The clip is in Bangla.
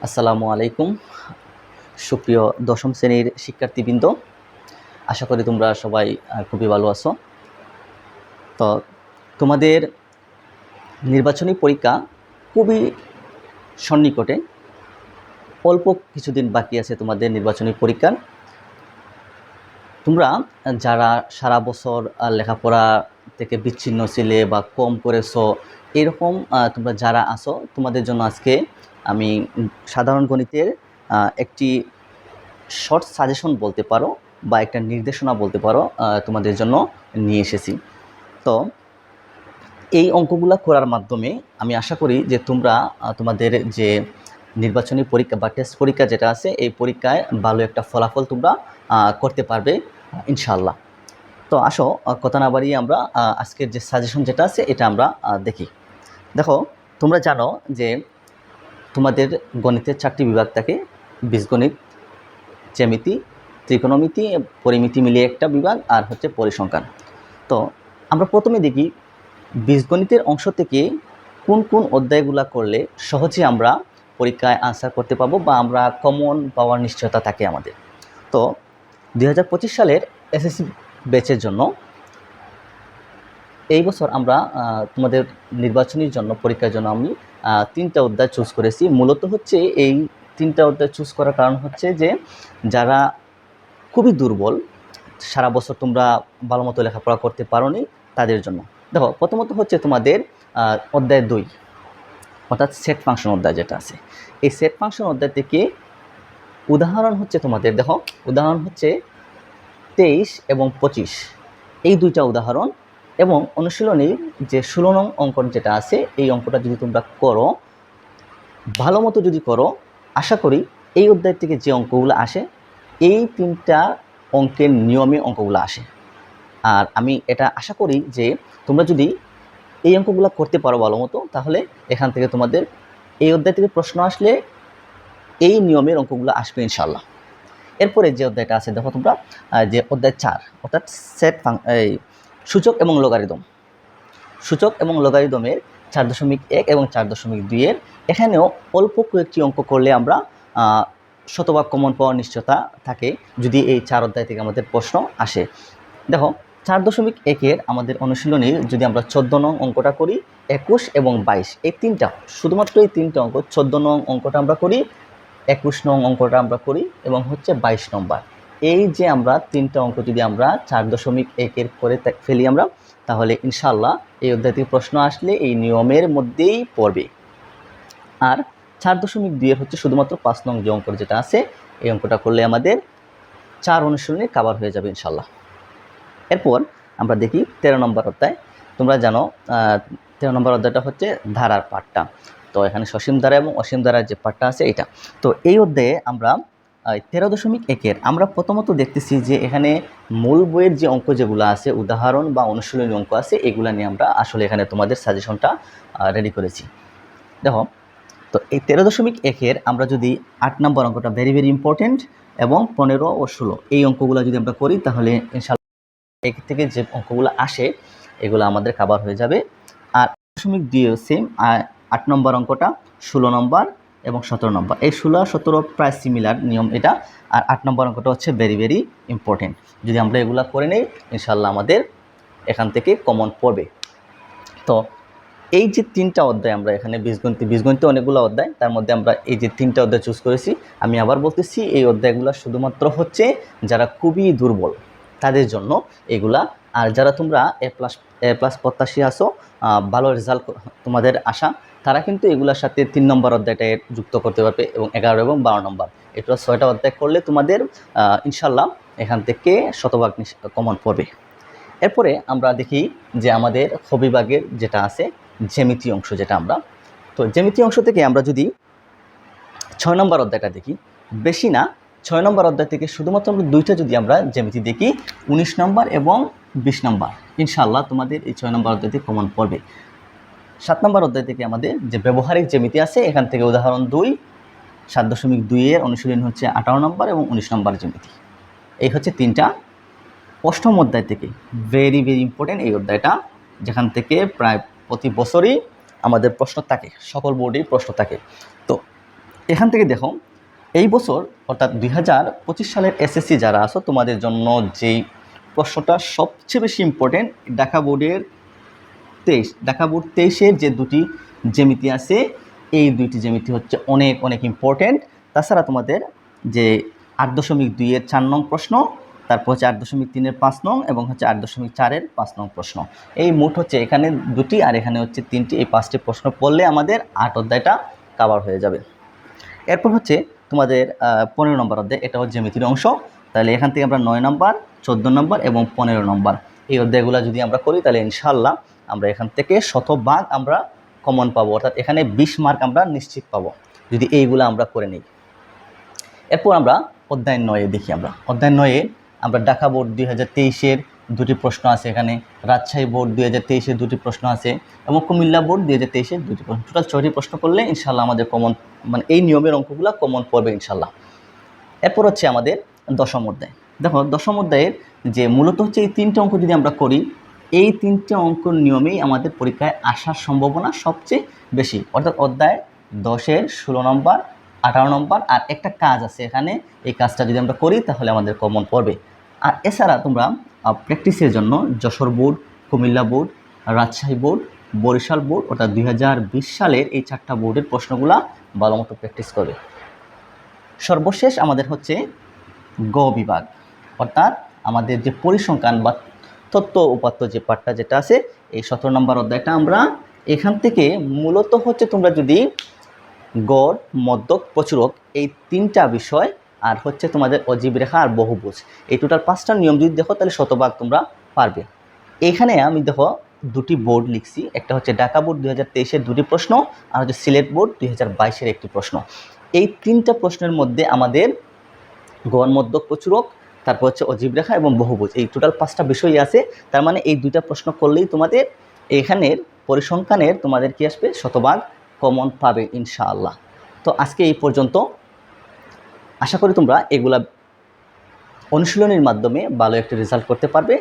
আসসালামু আলাইকুম সুপ্রিয় দশম শ্রেণীর শিক্ষার্থীবৃন্দ, আশা করি তোমরা সবাই খুবই ভালো আছো। তো তোমাদের নির্বাচনী পরীক্ষা খুবই সন্নিকটে, অল্প কিছুদিন বাকি আছে তোমাদের নির্বাচনী পরীক্ষার। তোমরা যারা সারা বছর লেখাপড়া থেকে বিচ্ছিন্ন ছিলে বা কম করেছো, এরকম তোমরা যারা আছো, তোমাদের জন্য আজকে আমি সাধারণ গণিতের একটি শর্ট সাজেশন বলতে পারো বা একটা নির্দেশনা বলতে পারো তোমাদের জন্য নিয়ে এসেছি। তো এই অঙ্কগুলো করার মাধ্যমে আমি আশা করি যে তোমরা তোমাদের যে নির্বাচনী পরীক্ষা বা টেস্ট পরীক্ষা যেটা আছে, এই পরীক্ষায় ভালো একটা ফলাফল তোমরা করতে পারবে ইনশাআল্লাহ। তো আসো কথা না বাড়িয়ে আমরা আজকের যে সাজেশন যেটা আছে এটা আমরা দেখি। দেখো, তোমরা জানো যে তোমাদের গণিতের 4টি বিভাগ থাকে: বীজগণিত, জ্যামিতি, ত্রিকোণমিতি, পরিমিতি মিলিয়ে একটা বিভাগ, আর হচ্ছে পরিসংখ্যান। তো আমরা প্রথমে দেখি বীজগণিতের অংশ থেকে কোন কোন অধ্যায়গুলো করলে সহজে আমরা পরীক্ষায় আনসার করতে পারবো বা আমরা কমন পাওয়ার নিশ্চয়তা থাকে আমাদের। তো 2025 সালের এসএসসি ব্যাচের জন্য এই বছর আমরা তোমাদের নির্বাচনীর জন্য পরীক্ষার জন্য আমি 3টা অধ্যায় চুজ করেছি। মূলত হচ্ছে এই 3টা অধ্যায় চুজ করার কারণ হচ্ছে যে যারা খুবই দুর্বল, সারা বছর তোমরা ভালো মতো লেখাপড়া করতে পারোনি, তাদের জন্য। দেখো, প্রথমত হচ্ছে তোমাদের অধ্যায় 2, অর্থাৎ সেট ফাংশন অধ্যায় যেটা আছে। এই সেট ফাংশন অধ্যায় থেকে উদাহরণ হচ্ছে তোমাদের, দেখো উদাহরণ হচ্ছে 23 এবং 25, এই 2টা উদাহরণ, এবং অনুশীলনীর যে 16 নং অঙ্ক যেটা আছে, এই অঙ্কটা যদি তোমরা করো, ভালো মতো যদি করো, আশা করি এই অধ্যায় থেকে যে অঙ্কগুলো আসে, এই 3টা অঙ্কের নিয়মে অঙ্কগুলো আসে। আর আমি এটা আশা করি যে তোমরা যদি এই অঙ্কগুলো করতে পারো ভালো মতো, তাহলে এখান থেকে তোমাদের এই অধ্যায় থেকে প্রশ্ন আসলে এই নিয়মের অঙ্কগুলো আসবে ইনশাল্লাহ। এরপরে যে অধ্যায়টা আছে, দেখো তোমরা যে অধ্যায় 4, অর্থাৎ এই সূচক এবং লগারিদম। সূচক এবং লগারিদমের 4.1 এবং 4.2 এর এখানেও অল্প কয়েকটি অঙ্ক করলে আমরা শতভাগ কমন পাওয়ার নিশ্চয়তা থাকে যদি এই 4 অধ্যায় থেকে আমাদের প্রশ্ন আসে। দেখো, 4.1 এর আমাদের অনুশীলনীর যদি আমরা 14 নং অঙ্কটা করি, 21 এবং 22, এই 3টা, শুধুমাত্র এই 3টা অঙ্ক, 14 নং অঙ্কটা আমরা করি, 21 নং অঙ্কটা আমরা করি, এবং হচ্ছে 22 নম্বর। এই যে আমরা 3টা অঙ্ক যদি আমরা 4.1 এর করে ফেলি আমরা, তাহলে ইনশাআল্লাহ এই অধ্যায় থেকে প্রশ্ন আসলে এই নিয়মের মধ্যেই পড়বে। আর 4.2 এর হচ্ছে শুধুমাত্র 5 নং যে অঙ্ক যেটা আছে, এই অঙ্কটা করলে আমাদের 4 অনুশীলনে কভার হয়ে যাবে ইনশাআল্লাহ। এরপর আমরা দেখি 13 নম্বর অধ্যায়। তোমরা জানো 13 নম্বর অধ্যায়টা হচ্ছে ধারার পাঠটা। তো এখানে সসীম ধারা এবং অসীম ধারার যে পাঠটা আছে এটা। তো এই অধ্যায়ে আমরা 13.1 এর আমরা প্রথমত দেখতেছি যে এখানে মূল বইয়ের যে অঙ্ক যেগুলো আছে, উদাহরণ বা অনুশীলনী অঙ্ক আছে, এগুলা নিয়ে আমরা আসলে এখানে তোমাদের সাজেশনটা রেডি করেছি। দেখো, তো এই 13.1 এর আমরা যদি 8 নম্বর অঙ্কটা ভেরি ভেরি ইম্পর্টেন্ট, এবং 15 ও 16 এই অঙ্কগুলো যদি আমরা করি, তাহলে ইনশাআল্লাহ এক থেকে যে অঙ্কগুলো আসে এগুলো আমাদের কভার হয়ে যাবে। আর 8.2 সেম 8 নম্বর অঙ্কটা, 16 নম্বর এবং 17 নম্বর, এই 16 17 প্রায় সিমিলার নিয়ম এটা। আর 8 নম্বর অঙ্কটা হচ্ছে ভেরি ভেরি ইম্পর্টেন্ট। যদি আমরা এগুলো করে নেই, ইনশাআল্লাহ আমাদের এখান থেকে কমন পড়বে। তো এই যে 3টা অধ্যায় আমরা এখানে বীজগণিতে অনেকগুলো অধ্যায়, তার মধ্যে আমরা এই যে 3টা অধ্যায় চুজ করেছি। আমি আবার বলতেছি, এই অধ্যায়গুলো শুধুমাত্র হচ্ছে যারা খুবই দুর্বল তাদের জন্য এগুলা। আর যারা তোমরা এ প্লাস প্রত্যাশী আসো, ভালো রেজাল্ট তোমাদের আশা, তারা কিন্তু এগুলোর সাথে 3 নম্বর অধ্যায়টা যুক্ত করতে পারবে, এবং 11 এবং 12 নম্বর, এটা 6টা অধ্যায় করলে তোমাদের ইনশাল্লাহ এখান থেকে শতভাগ কমন পড়বে। এরপরে আমরা দেখি যে আমাদের বিভাগের যেটা আছে জ্যামিতি অংশ, যেটা আমরা, তো জ্যামিতি অংশ থেকে আমরা যদি 6 নম্বর অধ্যায়টা দেখি, বেশি না, 6 নম্বর অধ্যায় থেকে শুধুমাত্র আমরা 2টা যদি আমরা জ্যামিতি দেখি, 19 নম্বর এবং 20 নম্বর, ইনশাআল্লাহ তোমাদের এই 6 নম্বর অধ্যায় থেকে কমন পড়বে। 7 নম্বর অধ্যায় থেকে আমাদের যে ব্যবহারিক জ্যামিতি আছে, এখান থেকে উদাহরণ 2, 7.2 এর অনুশীলন হচ্ছে 18 নম্বর এবং 19 নম্বর জ্যামিতি। এই হচ্ছে 3টা। 8ম অধ্যায় থেকে ভেরি ভেরি ইম্পর্টেন্ট এই অধ্যায়টা, যেখান থেকে প্রায় প্রতি বছরই আমাদের প্রশ্ন থাকে, সকল বোর্ডেই প্রশ্ন থাকে। তো এখান থেকে দেখো এই বছর অর্থাৎ 2025 সালের এসএসসি যারা আছো তোমাদের জন্য যেই প্রশ্নটা সবচেয়ে বেশি ইম্পর্টেন্ট, ঢাকা বোর্ড 23-এর যে দুটি জ্যামিতি আছে এই দুইটি জ্যামিতি হচ্ছে অনেক অনেক ইম্পর্টেন্ট। তাছাড়া তোমাদের যে 8.2-এর 4 নং প্রশ্ন, তারপর হচ্ছে 8.3-এর 5 নং এবং হচ্ছে 8.4-এর 5 নং প্রশ্ন, এই মোট হচ্ছে এখানে দুটি আর এখানে হচ্ছে তিনটি, এই 5টি প্রশ্ন পড়লে আমাদের 8 অধ্যায়টা কভার হয়ে যাবে। এরপর হচ্ছে তোমাদের 15 নম্বর অধ্যায়, এটা হচ্ছে জ্যামিতির অংশ। তাহলে এখান থেকে আমরা 9 নম্বর, 14 নম্বর এবং 15 নম্বর এই অধ্যায়গুলো যদি আমরা করি তাহলে ইনশাআল্লাহ আমরা এখান থেকে শতভাগ আমরা কমন পাবো, অর্থাৎ এখানে 20 মার্ক আমরা নিশ্চিত পাবো যদি এইগুলো আমরা করে নিই। এরপর আমরা অধ্যায় 9-এ দেখি। আমরা অধ্যায় 9-এ আমরা ঢাকা বোর্ড 2023-এর দুটি প্রশ্ন আছে, এখানে রাজশাহী বোর্ড 2023-এর দুটি প্রশ্ন আছে এবং কুমিল্লা বোর্ড 2023-এর দুটি প্রশ্ন, টোটাল 6টি প্রশ্ন করলে ইনশাআল্লাহ আমাদের কমন, মানে এই নিয়মের অঙ্কগুলো কমন পড়বে ইনশাআল্লাহ। এরপর হচ্ছে আমাদের 10ম অধ্যায়। দেখো 10ম অধ্যায়ের যে মূলত হচ্ছে এই 3টে অঙ্ক যদি আমরা করি, এই 3টে অঙ্কর নিয়মেই আমাদের পরীক্ষায় আসার সম্ভাবনা সবচেয়ে বেশি, অর্থাৎ অধ্যায় 10-এর 16 নম্বর, 18 নম্বর আর একটা কাজ আছে এখানে, এই কাজটা যদি আমরা করি তাহলে আমাদের কমন পড়বে। আর এছাড়া তোমরা প্র্যাকটিসের জন্য Jessore board, Comilla board, Rajshahi board, Barisal board অর্থাৎ 2020 সালের এই 4টা বোর্ডের প্রশ্নগুলা ভালো মতো প্র্যাকটিস করবে। সর্বশেষ আমাদের হচ্ছে গ বিভাগ, অর্থাৎ আমাদের যে পরিসংখ্যান বা তথ্য উপাত্ত যে পাঠটা যেটা আছে, এই 17 নম্বর অধ্যায়টা আমরা এখান থেকে মূলত হচ্ছে তোমরা যদি গড়, মধ্যক, প্রচুরক এই 3টা বিষয় আর হচ্ছে তোমাদের অজীব রেখা আর বহুভুজ, এই টোটাল 5টা নিয়ম যদি দেখো তাহলে শতভাগ তোমরা পারবে। এখানে আমি দেখো দুটি বোর্ড লিখছি, একটা হচ্ছে ঢাকা বোর্ড 2023-এর দুটি প্রশ্ন আর হচ্ছে সিলেট বোর্ড 2022-এর একটি প্রশ্ন। এই 3টা প্রশ্নের মধ্যে আমাদের গড়, মধ্যক, প্রচুরক, তারপর হচ্ছে অজীব রেখা এবং বহুভুজ, এই টোটাল 5টা বিষয় আছে। তার মানে এই 2টা প্রশ্ন করলেই তোমাদের এখানের পরিসংখ্যানের তোমাদের কি আসবে, শতভাগ কমন পাবে ইনশাআল্লাহ। তো আজকে এই পর্যন্ত, আশা করি তোমরা এগুলা অনুশীলনের মাধ্যমে ভালো একটা রেজাল্ট করতে পারবে।